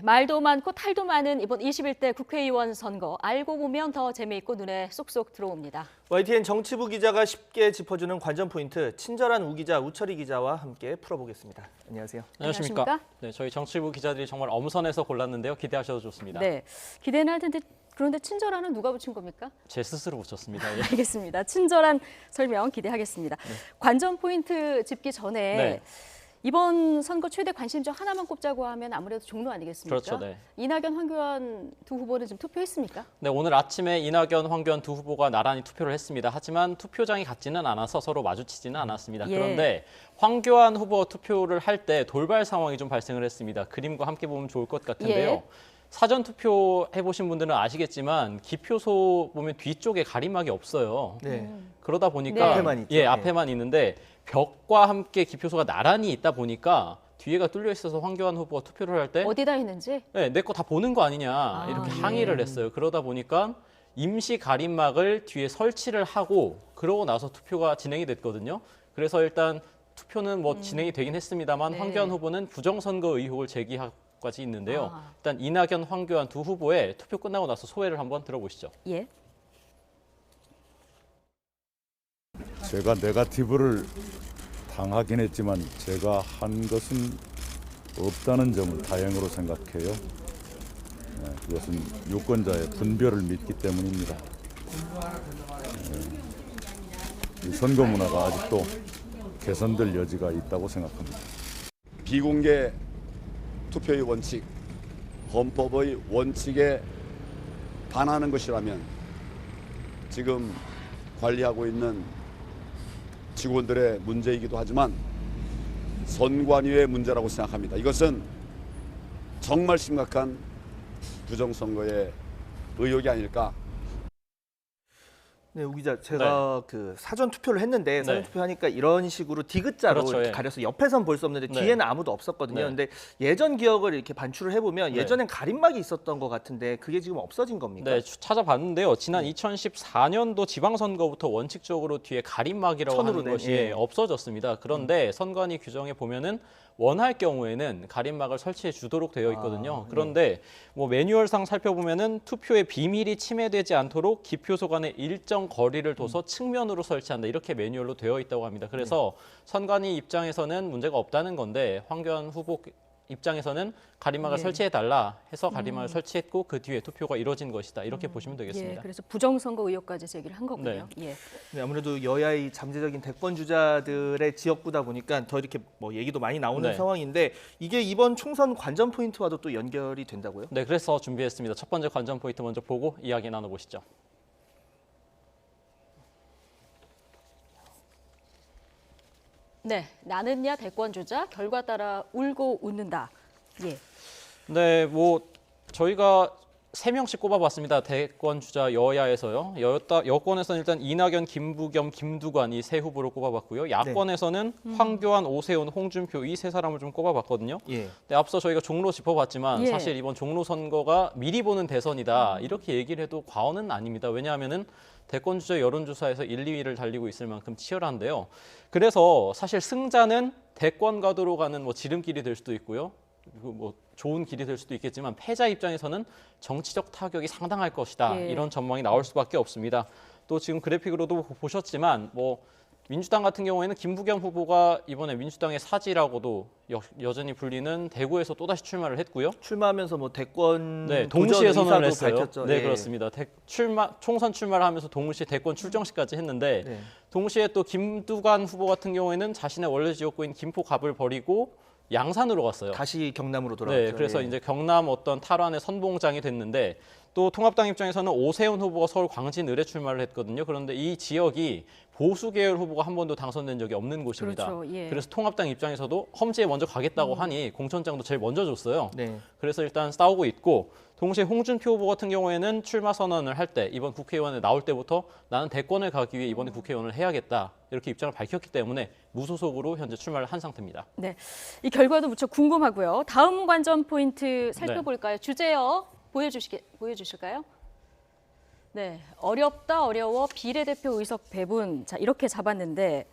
말도 많고 탈도 많은 이번 21대 국회의원 선거. 알고 보면 더 재미있고 눈에 쏙쏙 들어옵니다. YTN 정치부 기자가 쉽게 짚어주는 관전 포인트, 친절한 우 기자, 우철희 기자와 함께 풀어보겠습니다. 안녕하세요. 안녕하십니까? 네, 저희 정치부 기자들이 정말 엄선해서 골랐는데요. 기대하셔도 좋습니다. 네, 기대는 할 텐데 그런데 친절한은 누가 붙인 겁니까? 제 스스로 붙였습니다. 예. 알겠습니다. 친절한 설명 기대하겠습니다. 관전 포인트 짚기 전에 네. 이번 선거 최대 관심점 하나만 꼽자고 하면 아무래도 종로 아니겠습니까? 그렇죠, 네. 이낙연, 황교안 두 후보는 지금 투표했습니까? 네, 오늘 아침에 이낙연, 황교안 두 후보가 나란히 투표를 했습니다. 하지만 투표장이 같지는 않아서 서로 마주치지는 않았습니다. 예. 그런데 황교안 후보 투표를 할 때 돌발 상황이 좀 발생을 했습니다. 그림과 함께 보면 좋을 것 같은데요. 예. 사전 투표 해보신 분들은 아시겠지만 기표소 보면 뒤쪽에 가림막이 없어요. 네. 그러다 보니까 네. 앞에만 있죠. 예, 네. 앞에만 있는데 벽과 함께 기표소가 나란히 있다 보니까 뒤에가 뚫려 있어서 황교안 후보가 투표를 할 때 어디다 했는지? 네, 내 거 다 보는 거 아니냐 이렇게 예. 항의를 했어요. 그러다 보니까 임시 가림막을 뒤에 설치를 하고 그러고 나서 투표가 진행이 됐거든요. 그래서 일단 투표는 뭐 진행이 되긴 했습니다만 네. 황교안 후보는 부정선거 의혹을 제기하고까지 있는데요. 아. 일단 이낙연, 황교안 두 후보의 투표 끝나고 나서 소회를 한번 들어보시죠. 예. 제가 네거티브를 당하긴 했지만 제가 한 것은 없다는 점을 다행으로 생각해요. 네, 그것은 유권자의 분별을 믿기 때문입니다. 이 선거 문화가 아직도 개선될 여지가 있다고 생각합니다. 비공개 투표의 원칙, 헌법의 원칙에 반하는 것이라면 지금 관리하고 있는 직원들의 문제이기도 하지만 선관위의 문제라고 생각합니다. 이것은 정말 심각한 부정선거의 의혹이 아닐까. 네, 우 기자, 제가 그 사전 투표를 했는데 사전 투표하니까 이런 식으로 디귿자로 그렇죠, 이렇게 예. 가려서 옆에선 볼 수 없는데 네. 뒤에는 아무도 없었거든요. 네. 근데 예전 기억을 이렇게 반출을 해보면 네. 예전엔 가림막이 있었던 것 같은데 그게 지금 없어진 겁니까? 네, 찾아봤는데요. 지난 2014년도 지방선거부터 원칙적으로 뒤에 가림막이라고 천으로 하는 된, 것이 예. 없어졌습니다. 그런데 선관위 규정에 보면은 원할 경우에는 가림막을 설치해 주도록 되어 있거든요. 아, 그런데 뭐 매뉴얼상 살펴보면은 투표의 비밀이 침해되지 않도록 기표소 간의 일정 거리를 둬서 측면으로 설치한다. 이렇게 매뉴얼로 되어 있다고 합니다. 그래서 선관위 입장에서는 문제가 없다는 건데 황교안 후보 입장에서는 가림막을 예. 설치해달라 해서 가림막을 설치했고 그 뒤에 투표가 이루어진 것이다. 이렇게 보시면 예, 되겠습니다. 그래서 부정선거 의혹까지 제기를 한 거군요. 예. 네, 아무래도 여야의 잠재적인 대권 주자들의 지역구다 보니까 더 이렇게 뭐 얘기도 많이 나오는 네. 상황인데 이게 이번 총선 관전 포인트와도 또 연결이 된다고요? 네, 그래서 준비했습니다. 첫 번째 관전 포인트 먼저 보고 이야기 나눠보시죠. 네, 나는야 대권 주자 결과 따라 울고 웃는다. 예. 네, 뭐 저희가 3명씩 꼽아봤습니다. 대권 주자 여야에서요. 여권에서는 일단 이낙연, 김부겸, 김두관 이 세 후보를 꼽아봤고요. 야권에서는 황교안, 오세훈, 홍준표 이 세 사람을 좀 꼽아봤거든요. 예. 네, 앞서 저희가 종로 짚어봤지만 예. 사실 이번 종로 선거가 미리 보는 대선이다. 이렇게 얘기를 해도 과언은 아닙니다. 왜냐하면은 대권 주자 여론조사에서 1, 2위를 달리고 있을 만큼 치열한데요. 그래서 사실 승자는 대권 가도로 가는 뭐 지름길이 될 수도 있고요. 그리고 뭐 좋은 길이 될 수도 있겠지만 패자 입장에서는 정치적 타격이 상당할 것이다. 예. 이런 전망이 나올 수밖에 없습니다. 또 지금 그래픽으로도 보셨지만 뭐 민주당 같은 경우에는 김부겸 후보가 이번에 민주당의 사지라고도 여전히 불리는 대구에서 또다시 출마를 했고요. 출마하면서 뭐 대권 네, 도전 동시에 선언을 의사도 했어요. 밝혔죠. 네, 예. 그렇습니다. 총선 출마를 하면서 동시에 대권 출정식까지 했는데 네. 동시에 또 김두관 후보 같은 경우에는 자신의 원래 지역구인 김포갑을 버리고 양산으로 갔어요. 다시 경남으로 돌아왔죠. 네, 그래서 예. 이제 경남 어떤 탈환의 선봉장이 됐는데 또 통합당 입장에서는 오세훈 후보가 서울 광진 을에 출마를 했거든요. 그런데 이 지역이 보수 계열 후보가 한 번도 당선된 적이 없는 곳입니다. 그렇죠, 예. 그래서 통합당 입장에서도 험지에 먼저 가겠다고 하니 공천장도 제일 먼저 줬어요. 네. 그래서 일단 싸우고 있고 동시에 홍준표 후보 같은 경우에는 출마 선언을 할 때 이번 국회의원에 나올 때부터 나는 대권을 가기 위해 이번에 국회의원을 해야겠다 이렇게 입장을 밝혔기 때문에 무소속으로 현재 출마를 한 상태입니다. 네, 이 결과도 무척 궁금하고요. 다음 관전 포인트 살펴볼까요? 주제요. 보여주실까요? 네, 어렵다 어려워 비례대표 의석 배분. 자, 이렇게 잡았는데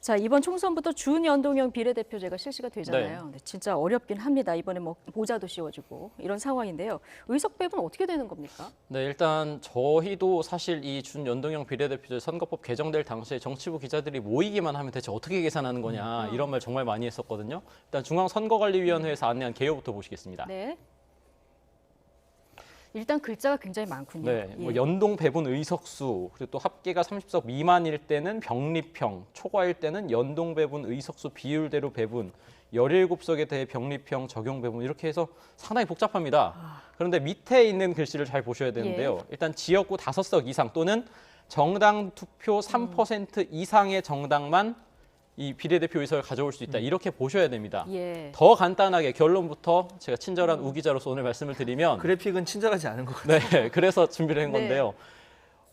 자, 이번 총선부터 준연동형 비례대표제가 실시가 되잖아요. 근데 진짜 어렵긴 합니다. 이번에 뭐 모자도 씌워주고 이런 상황인데요. 의석 배분 어떻게 되는 겁니까? 네, 일단 저희도 사실 이 준연동형 비례대표제 선거법 개정될 당시에 정치부 기자들이 모이기만 하면 대체 어떻게 계산하는 거냐 이런 말 정말 많이 했었거든요. 일단 중앙선거관리위원회에서 안내한 개요부터 보시겠습니다. 네. 일단 글자가 굉장히 많군요. 네, 뭐 예. 연동 배분 의석수, 그리고 또 합계가 30석 미만일 때는 병립형, 초과일 때는 연동 배분 의석수 비율대로 배분, 17석에 대해 병립형 적용 배분 이렇게 해서 상당히 복잡합니다. 그런데 밑에 있는 글씨를 잘 보셔야 되는데요. 일단 지역구 5석 이상 또는 정당 투표 3% 이상의 정당만 이 비례대표 의석을 가져올 수 있다. 이렇게 보셔야 됩니다. 예. 더 간단하게 결론부터 제가 친절한 우 기자로서 오늘 말씀을 드리면 그래픽은 친절하지 않은 것 같아요. 네, 그래서 준비를 한 네. 건데요.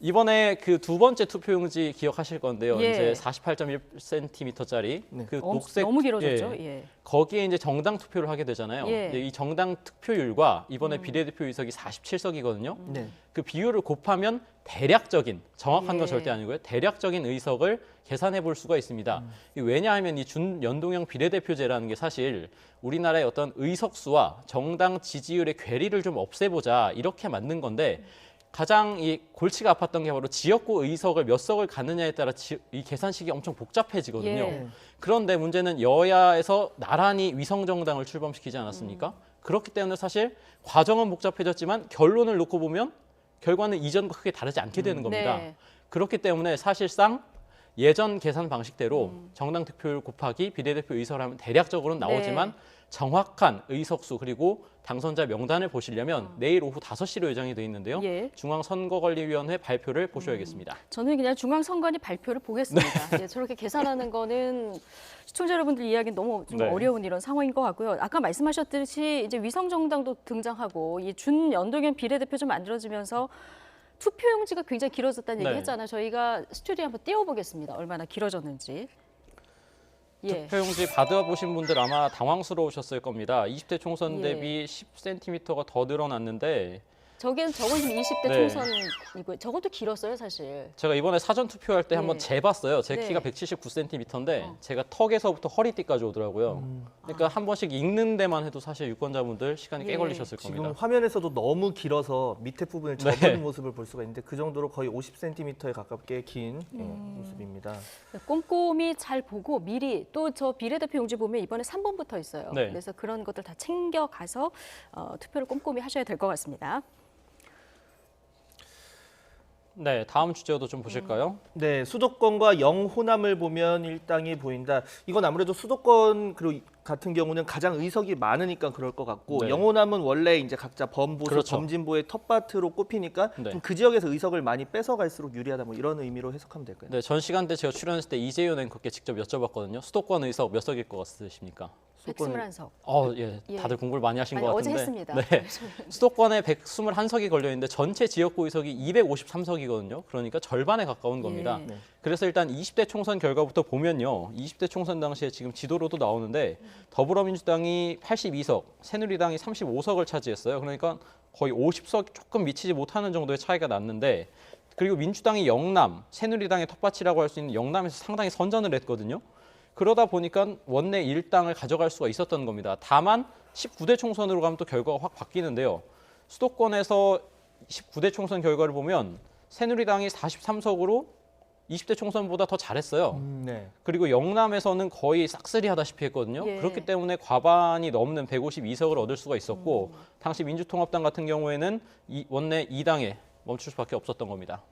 이번에 그 두 번째 투표용지 기억하실 건데요. 예. 이제 48.1cm짜리 네. 그 녹색 너무 길어졌죠. 예, 예. 거기에 이제 정당 투표를 하게 되잖아요. 예. 근데 이 정당 투표율과 이번에 비례대표 의석이 47석이거든요. 네. 그 비율을 곱하면 대략적인, 정확한 예. 건 절대 아니고요. 대략적인 의석을 계산해 볼 수가 있습니다. 왜냐하면 이 준연동형 비례대표제라는 게 사실 우리나라의 어떤 의석수와 정당 지지율의 괴리를 좀 없애보자 이렇게 만든 건데 가장 이 골치가 아팠던 게 바로 지역구 의석을 몇 석을 갖느냐에 따라 이 계산식이 엄청 복잡해지거든요. 예. 그런데 문제는 여야에서 나란히 위성정당을 출범시키지 않았습니까? 그렇기 때문에 사실 과정은 복잡해졌지만 결론을 놓고 보면 결과는 이전과 크게 다르지 않게 되는 겁니다. 네. 그렇기 때문에 사실상 예전 계산 방식대로 정당 득표율 곱하기 비례대표 의석을 하면 대략적으로는 나오지만 네. 정확한 의석수 그리고 당선자 명단을 보시려면 내일 오후 5시로 예정이 돼 있는데요. 예. 중앙선거관리위원회 발표를 보셔야겠습니다. 저는 그냥 중앙선관위 발표를 보겠습니다. 예, 저렇게 계산하는 거는 시청자 여러분들 이해하기는 너무 좀 네. 어려운 이런 상황인 것 같고요. 아까 말씀하셨듯이 이제 위성정당도 등장하고 이 준연동형 비례대표 좀 만들어지면서 투표용지가 굉장히 길어졌다는 얘기 네. 했잖아요. 저희가 스튜디오에 한번 띄워보겠습니다. 얼마나 길어졌는지. 예. 투표용지 받아보신 분들 아마 당황스러우셨을 겁니다. 20대 총선 예. 대비 10cm가 더 늘어났는데 저건 지금 20대 네. 총선이고 저것도 길었어요, 사실. 제가 이번에 사전 투표할 때 예. 한번 재봤어요. 제 네. 키가 179cm인데 제가 턱에서부터 허리띠까지 오더라고요. 그러니까 한 번씩 읽는 데만 해도 사실 유권자분들 시간이 꽤 예. 걸리셨을 지금 겁니다. 화면에서도 너무 길어서 밑에 부분을 접은 네. 모습을 볼 수가 있는데 그 정도로 거의 50cm에 가깝게 긴 모습입니다. 꼼꼼히 잘 보고 미리 또 저 비례대표 용지 보면 이번에 3번 붙어 있어요. 네. 그래서 그런 것들 다 챙겨가서 투표를 꼼꼼히 하셔야 될 것 같습니다. 네, 다음 주제도 좀 보실까요? 네, 수도권과 영호남을 보면 일당이 보인다. 이건 아무래도 수도권 같은 경우는 가장 의석이 많으니까 그럴 것 같고 네. 영호남은 원래 이제 각자 범보수, 그렇죠. 범진보의 텃밭으로 꼽히니까 네. 좀 그 지역에서 의석을 많이 뺏어갈수록 유리하다. 뭐 이런 의미로 해석하면 될까요? 네, 전 시간대 제가 출연했을 때 이재윤 앵커께 직접 여쭤봤거든요. 수도권 의석 몇 석일 것 같으십니까? 121석. 예, 예. 다들 공부를 많이 하신 것 어제 같은데. 했습니다. 네, 수도권에 121석이 걸려 있는데 전체 지역구 의석이 253석이거든요. 그러니까 절반에 가까운 겁니다. 예. 네. 그래서 일단 20대 총선 결과부터 보면요. 20대 총선 당시에 지금 지도로도 나오는데 더불어민주당이 82석, 새누리당이 35석을 차지했어요. 그러니까 거의 50석 조금 미치지 못하는 정도의 차이가 났는데 그리고 민주당이 영남, 새누리당의 텃밭이라고 할 수 있는 영남에서 상당히 선전을 했거든요. 그러다 보니까 원내 일당을 가져갈 수가 있었던 겁니다. 다만 19대 총선으로 가면 또 결과가 확 바뀌는데요. 수도권에서 19대 총선 결과를 보면 새누리당이 43석으로 20대 총선보다 더 잘했어요. 네. 그리고 영남에서는 거의 싹쓸이하다시피 했거든요. 예. 그렇기 때문에 과반이 넘는 152석을 얻을 수가 있었고 당시 민주통합당 같은 경우에는 원내 2당에 멈출 수밖에 없었던 겁니다.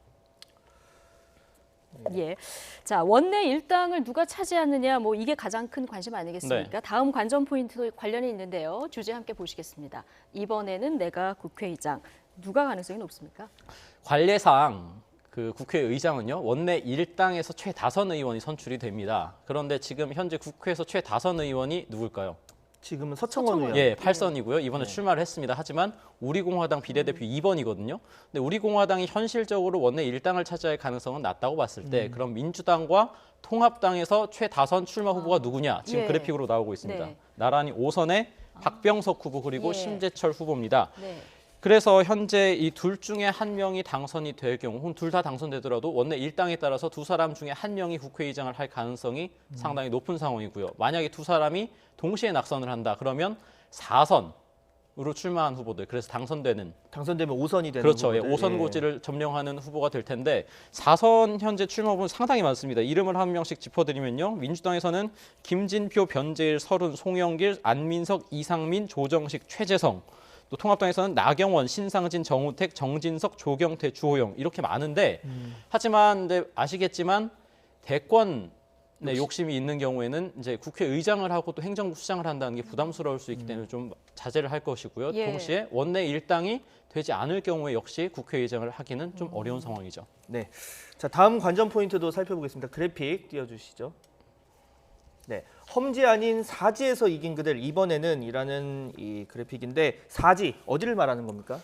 예. 자, 원내 일당을 누가 차지하느냐, 뭐 이게 가장 큰 관심 아니겠습니까? 네. 다음 관전 포인트도 관련이 있는데요. 주제 함께 보시겠습니다. 이번에는 내가 국회의장. 누가 가능성이 높습니까? 관례상 그 국회의장은요 원내 일당에서 최다선 의원이 선출이 됩니다. 그런데 지금 현재 국회에서 최다선 의원이 누굴까요? 지금은 서청원 의원. 예, 8선이고요. 이번에 출마를 했습니다. 하지만 우리공화당 비례대표 2번이거든요. 근데 우리공화당이 현실적으로 원내 일당을 차지할 가능성은 낮다고 봤을 때 그럼 민주당과 통합당에서 최다선 출마 후보가 누구냐? 지금 예. 그래픽으로 나오고 있습니다. 네. 나란히 5선에 박병석 후보 그리고 예. 심재철 후보입니다. 네. 그래서 현재 이 둘 중에 한 명이 당선이 될 경우, 혹은 둘 다 당선되더라도 원내 일당에 따라서 두 사람 중에 한 명이 국회의장을 할 가능성이 상당히 높은 상황이고요. 만약에 두 사람이 동시에 낙선을 한다 그러면 4선으로 출마한 후보들, 그래서 당선되면 5선이 되는 그렇죠. 후보들, 5선 고지를 점령하는 후보가 될 텐데 4선 현재 출마 후보는 상당히 많습니다. 이름을 한 명씩 짚어드리면요. 민주당에서는 김진표, 변재일, 서른, 송영길, 안민석, 이상민, 조정식, 최재성, 또 통합당에서는 나경원, 신상진, 정우택, 정진석, 조경태, 주호영 이렇게 많은데 하지만 근데 아시겠지만 대권 욕심이 있는 경우에는 이제 국회의장을 하고 또 행정부 수장을 한다는 게 부담스러울 수 있기 때문에 좀 자제를 할 것이고요. 예. 동시에 원내 일당이 되지 않을 경우에 역시 국회의장을 하기는 좀 어려운 상황이죠. 네. 자, 다음 관전 포인트도 살펴보겠습니다. 그래픽 띄워주시죠. 네, 험지 아닌 사지에서 이긴 그들 이번에는 이라는 이 그래픽인데 사지 어디를 말하는 겁니까?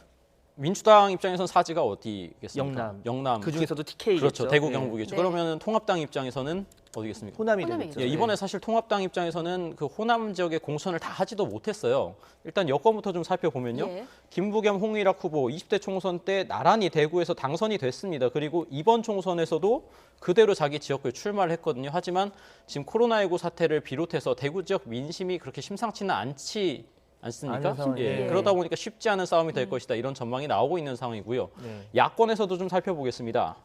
민주당 입장에서는 사지가 어디겠습니까? 영남. 영남. 그 중에서도 TK겠죠. 그렇죠. 대구 경북이죠. 네. 그러면 통합당 입장에서는 어디겠습니까? 호남이 호남이겠죠. 되겠죠. 예, 이번에 사실 통합당 입장에서는 그 호남 지역의 공천을 다 하지도 못했어요. 일단 여권부터 좀 살펴보면요. 예. 김부겸, 홍일학 후보 20대 총선 때 나란히 대구에서 당선이 됐습니다. 그리고 이번 총선에서도 그대로 자기 지역구에 출마를 했거든요. 하지만 지금 코로나19 사태를 비롯해서 대구 지역 민심이 그렇게 심상치는 않습니까? 않은 상황, 예, 예. 그러다 보니까 쉽지 않은 싸움이 될 것이다. 이런 전망이 나오고 있는 상황이고요. 네. 야권에서도 좀 살펴보겠습니다.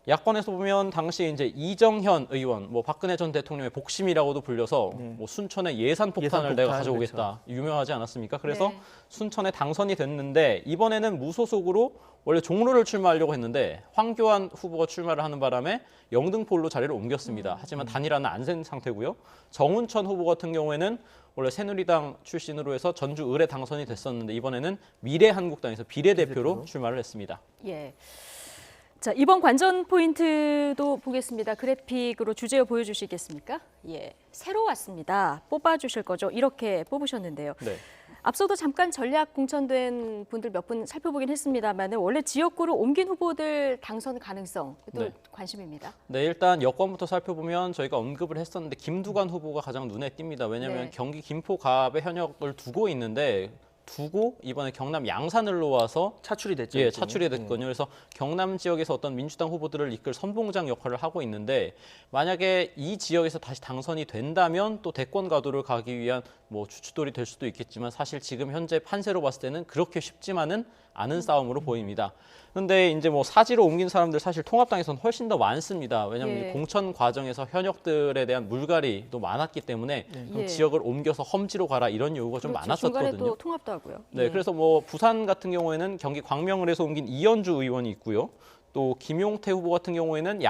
야권에서 보면 당시 이제 이정현 의원, 뭐 박근혜 전 대통령의 복심이라고도 불려서 뭐 순천에 예산 폭탄을 내가 예산 가져오겠다 유명하지 않았습니까? 그래서 네. 순천에 당선이 됐는데 이번에는 무소속으로 원래 종로를 출마하려고 했는데 황교안 후보가 출마를 하는 바람에 영등포로 자리를 옮겼습니다. 하지만 단일화는 안 된 상태고요. 정운천 후보 같은 경우에는 원래 새누리당 출신으로 해서 전주 을에 당선이 됐었는데 이번에는 미래한국당에서 비례대표로 출마를 했습니다. 예. 자, 이번 관전 포인트도 보겠습니다. 그래픽으로 주제어 보여주시겠습니까? 예, 새로 왔습니다. 뽑아주실 거죠? 이렇게 뽑으셨는데요. 네. 앞서도 잠깐 전략 공천된 분들 몇 분 살펴보긴 했습니다만 원래 지역구로 옮긴 후보들 당선 가능성 또 네. 관심입니다. 네, 일단 여권부터 살펴보면 저희가 언급을 했었는데 김두관 후보가 가장 눈에 띕니다. 왜냐하면 네. 경기 김포갑에 현역을 두고 있는데 이번에 경남 양산을로 와서 차출이 됐죠. 예, 이쪽이. 차출이 됐거든요. 그래서 경남 지역에서 어떤 민주당 후보들을 이끌 선봉장 역할을 하고 있는데 만약에 이 지역에서 다시 당선이 된다면 또 대권 가도를 가기 위한 뭐 주춧돌이 될 수도 있겠지만 사실 지금 현재 판세로 봤을 때는 그렇게 쉽지만은 않은 싸움으로 보입니다. 그런데 이제 뭐 사지로 옮긴 사람들 사실 통합당에서는 훨씬 더 많습니다. 왜냐하면 예. 이 공천 과정에서 현역들에 대한 물갈이도 많았기 때문에 그럼 예. 지역을 옮겨서 험지로 가라 이런 요구가 좀 그렇죠. 많았었거든요. 중간에 또 통합도 하고요. 네, 예. 그래서 뭐 부산 같은 경우에는 경기 광명을에서 옮긴 이현주 의원이 있고요. 또 김용태 후보 같은 경우에는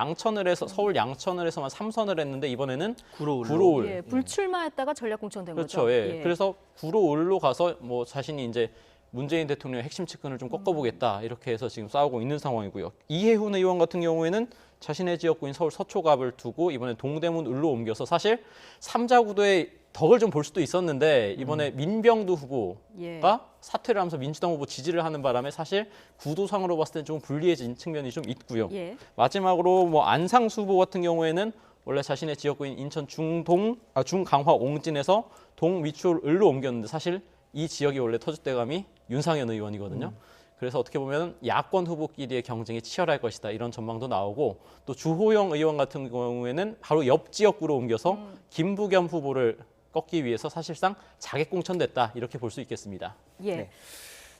서울 양천을에서만 3선을 했는데 이번에는 구로을. 예, 불출마했다가 전략 공천된 그렇죠. 거죠. 예. 그래서 구로을로 가서 뭐 자신이 이제 문재인 대통령의 핵심 측근을 좀 꺾어보겠다 이렇게 해서 지금 싸우고 있는 상황이고요. 이해훈 의원 같은 경우에는 자신의 지역구인 서울 서초갑을 두고 이번에 동대문 을로 옮겨서 사실 3자 구도의 덕을 좀 볼 수도 있었는데 이번에 민병두 후보가 예. 사퇴를 하면서 민주당 후보 지지를 하는 바람에 사실 구도상으로 봤을 때 좀 불리해진 측면이 좀 있고요. 예. 마지막으로 뭐 안상수 후보 같은 경우에는 원래 자신의 지역구인 인천 중강화 옹진에서 동미추홀 을로 옮겼는데 사실 이 지역이 원래 터줏대감이 윤상현 의원이거든요. 그래서 어떻게 보면 야권 후보끼리의 경쟁이 치열할 것이다 이런 전망도 나오고 또 주호영 의원 같은 경우에는 바로 옆 지역구로 옮겨서 김부겸 후보를 꺾기 위해서 사실상 자객 공천됐다 이렇게 볼 수 있겠습니다. 예. 네.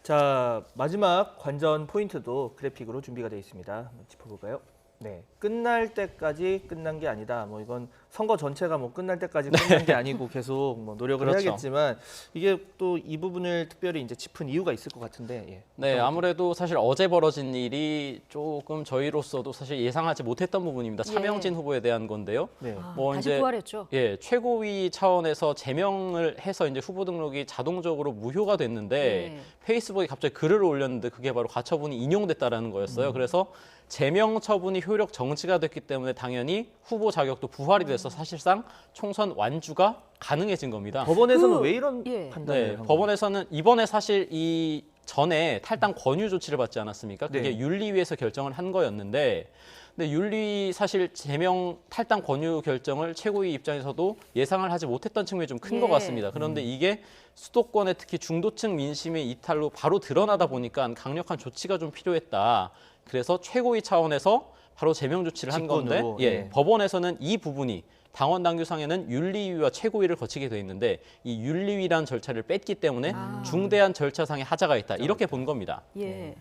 자, 마지막 관전 포인트도 그래픽으로 준비가 되어 있습니다. 한번 짚어볼까요? 네, 끝날 때까지 끝난 게 아니다. 뭐 이건 선거 전체가 뭐 끝날 때까지 끝난 게 아니고 계속 뭐 노력을 그렇죠. 해야겠지만 이게 또 이 부분을 특별히 이제 짚은 이유가 있을 것 같은데. 예. 네, 아무래도 사실 어제 벌어진 일이 조금 저희로서도 사실 예상하지 못했던 부분입니다. 예. 차명진 후보에 대한 건데요. 네. 뭐 다시 이제 부활했죠. 예, 최고위 차원에서 제명을 해서 이제 후보 등록이 자동적으로 무효가 됐는데 예. 페이스북에 갑자기 글을 올렸는데 그게 바로 가처분이 인용됐다라는 거였어요. 그래서 제명 처분이 효력 정지가 됐기 때문에 당연히 후보 자격도 부활이 돼서 사실상 총선 완주가 가능해진 겁니다. 법원에서는 그- 왜 이런 예. 판단을 네, 한 법원에서는 이번에 사실 이 전에 탈당 권유 조치를 받지 않았습니까? 그게 네. 윤리위에서 결정을 한 거였는데 근데 윤리 사실 제명 탈당 권유 결정을 최고위 입장에서도 예상을 하지 못했던 측면이 좀 큰 것 예. 같습니다. 그런데 이게 수도권의 특히 중도층 민심의 이탈로 바로 드러나다 보니까 강력한 조치가 좀 필요했다. 그래서 최고위 차원에서 바로 제명 조치를 한 건데 직권으로, 예, 법원에서는 이 부분이 당원 당규상에는 윤리위와 최고위를 거치게 돼 있는데 이 윤리위란 절차를 뺐기 때문에 중대한 절차상의 하자가 있다. 이렇게 본 겁니다. 예.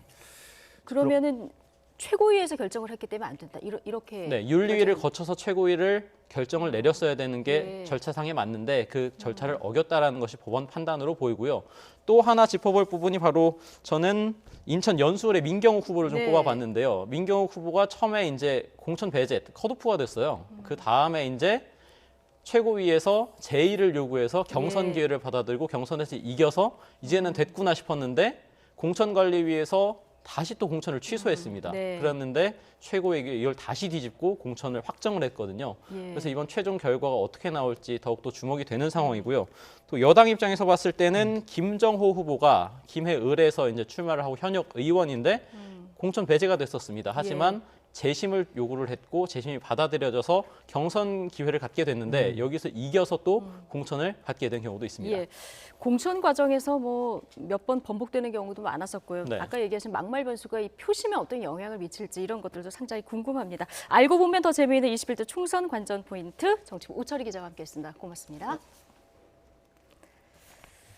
그러면은 최고위에서 결정을 했기 때문에 안 된다. 이렇게. 네, 윤리위를 거쳐서 최고위를 결정을 내렸어야 되는 게 예. 절차상에 맞는데 그 절차를 어겼다라는 것이 법원 판단으로 보이고요. 또 하나 짚어볼 부분이 바로 저는 인천 연수울의 민경욱 후보를 좀 네. 꼽아봤는데요. 민경욱 후보가 처음에 이제 공천 배제, 컷오프가 됐어요. 그 다음에 이제 최고위에서 제의를 요구해서 경선 예. 기회를 받아들고 경선에서 이겨서 이제는 됐구나 싶었는데 공천관리위에서 다시 또 공천을 취소했습니다. 네. 그랬는데 최고위가 이걸 다시 뒤집고 공천을 확정을 했거든요. 예. 그래서 이번 최종 결과가 어떻게 나올지 더욱더 주목이 되는 상황이고요. 또 여당 입장에서 봤을 때는 김정호 후보가 김해을에서 이제 출마를 하고 현역 의원인데 공천 배제가 됐었습니다. 하지만 재심을 요구를 했고 재심이 받아들여져서 경선 기회를 갖게 됐는데 여기서 이겨서 또 공천을 받게 된 경우도 있습니다. 예. 공천 과정에서 뭐 몇 번 번복되는 경우도 많았었고요. 네. 아까 얘기하신 막말 변수가 이 표심에 어떤 영향을 미칠지 이런 것들도 상당히 궁금합니다. 알고 보면 더 재미있는 21대 총선 관전 포인트 정치부 오철희 기자와 함께했습니다. 고맙습니다.